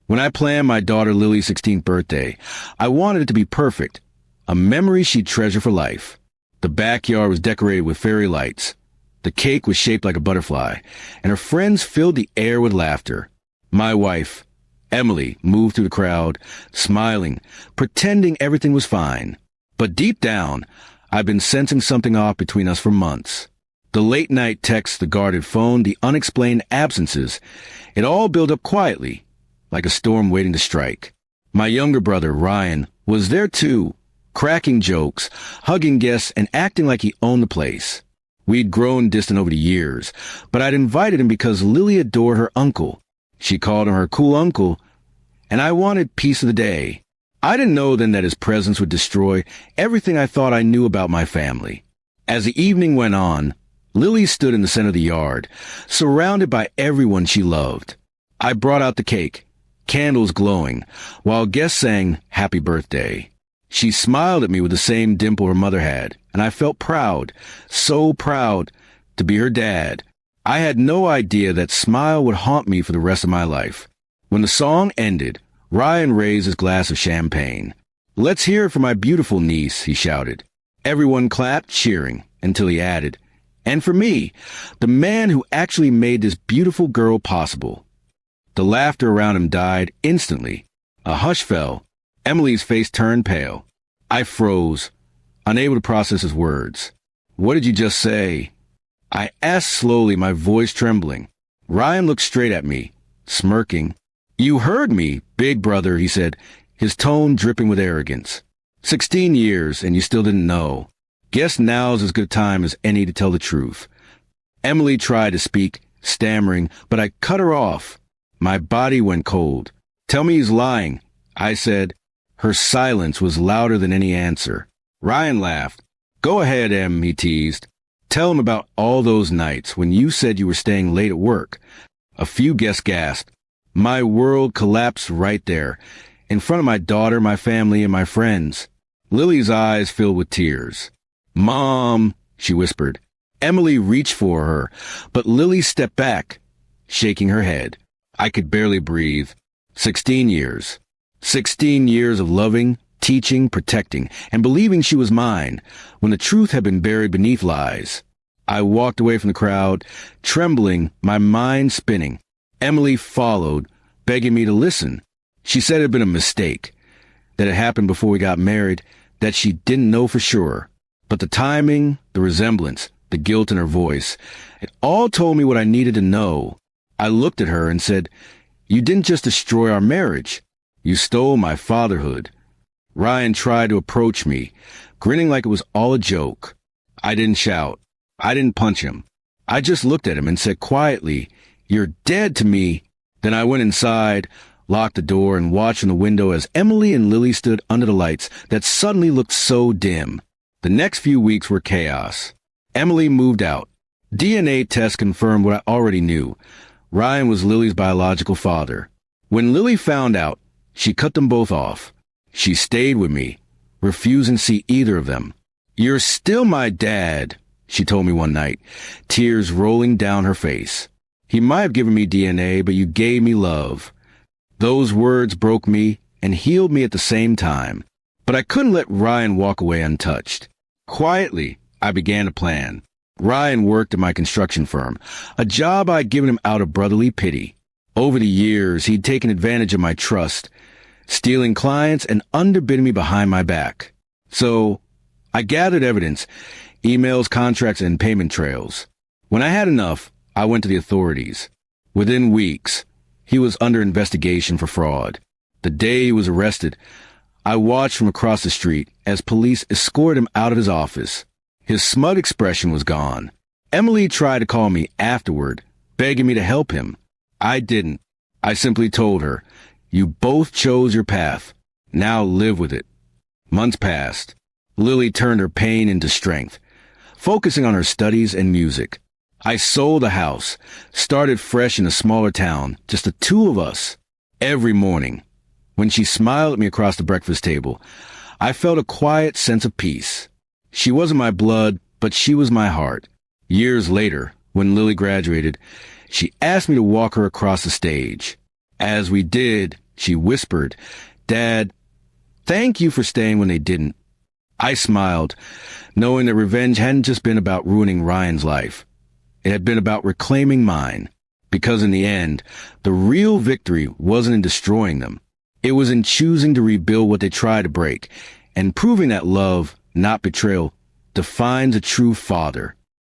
When I planned my daughter Lily's 16th birthday, I wanted it to be perfect, a memory she'd treasure for life. The backyard was decorated with fairy lights. The cake was shaped like a butterfly, and her friends filled the air with laughter. My wife, Emily, moved through the crowd, smiling, pretending everything was fine. But deep down, I've been sensing something off between us for months. The late-night texts, the guarded phone, the unexplained absences, it all built up quietly, like a storm waiting to strike. My younger brother, Ryan, was there too, cracking jokes, hugging guests, and acting like he owned the place. We'd grown distant over the years, but I'd invited him because Lily adored her uncle. She called him her cool uncle, and I wanted piece of the day. I didn't know then that his presence would destroy everything I thought I knew about my family. As the evening went on, Lily stood in the center of the yard, surrounded by everyone she loved. I brought out the cake, candles glowing, while guests sang happy birthday. She smiled at me with the same dimple her mother had, and I felt proud, so proud, to be her dad. I had no idea that smile would haunt me for the rest of my life. When the song ended, Ryan raised his glass of champagne. "Let's hear it for my beautiful niece," he shouted. Everyone clapped, cheering, until he added, "And for me, the man who actually made this beautiful girl possible." The laughter around him died instantly. A hush fell. Emily's face turned pale. I froze, unable to process his words. "What did you just say?" I asked slowly, my voice trembling. Ryan looked straight at me, smirking. "You heard me, big brother," he said, his tone dripping with arrogance. 16 years, and you still didn't know. Guess now's as good a time as any to tell the truth. Emily tried to speak, stammering, but I cut her off. My body went cold. "Tell me he's lying," I said. Her silence was louder than any answer. Ryan laughed. "Go ahead, Em," he teased. "Tell him about all those nights when you said you were staying late at work." A few guests gasped. My world collapsed right there, in front of my daughter, my family, and my friends. Lily's eyes filled with tears. "Mom," she whispered. Emily reached for her, but Lily stepped back, shaking her head. I could barely breathe. 16 years. 16 years of loving, teaching, protecting, and believing she was mine, when the truth had been buried beneath lies. I walked away from the crowd, trembling, my mind spinning. Emily followed, begging me to listen. She said it had been a mistake, that it happened before we got married, that she didn't know for sure. But the timing, the resemblance, the guilt in her voice, it all told me what I needed to know. I looked at her and said, "You didn't just destroy our marriage. You stole my fatherhood." Ryan tried to approach me, grinning like it was all a joke. I didn't shout. I didn't punch him. I just looked at him and said quietly, "You're dead to me." Then I went inside, locked the door, and watched from the window as Emily and Lily stood under the lights that suddenly looked so dim. The next few weeks were chaos. Emily moved out. DNA tests confirmed what I already knew. Ryan was Lily's biological father. When Lily found out, she cut them both off. She stayed with me, refusing to see either of them. "You're still my dad," she told me one night, tears rolling down her face. "He might have given me DNA, but you gave me love." Those words broke me and healed me at the same time. But I couldn't let Ryan walk away untouched. Quietly, I began a plan. Ryan worked at my construction firm, a job I'd given him out of brotherly pity. Over the years, he'd taken advantage of my trust, stealing clients and underbidding me behind my back. So I gathered evidence, emails, contracts, and payment trails. When I had enough, I went to the authorities. Within weeks, he was under investigation for fraud. The day he was arrested, I watched from across the street as police escorted him out of his office. His smug expression was gone. Emily tried to call me afterward, begging me to help him. I didn't. I simply told her, "You both chose your path. Now live with it." Months passed. Lily turned her pain into strength, focusing on her studies and music. I sold the house, started fresh in a smaller town, just the two of us. Every morning, when she smiled at me across the breakfast table, I felt a quiet sense of peace. She wasn't my blood, but she was my heart. Years later, when Lily graduated, she asked me to walk her across the stage. As we did, She whispered, "Dad, thank you for staying when they didn't." I smiled, knowing that revenge hadn't just been about ruining Ryan's life. It had been about reclaiming mine. Because in the end, the real victory wasn't in destroying them. It was in choosing to rebuild what they tried to break, and proving that love, not betrayal, defines a true father.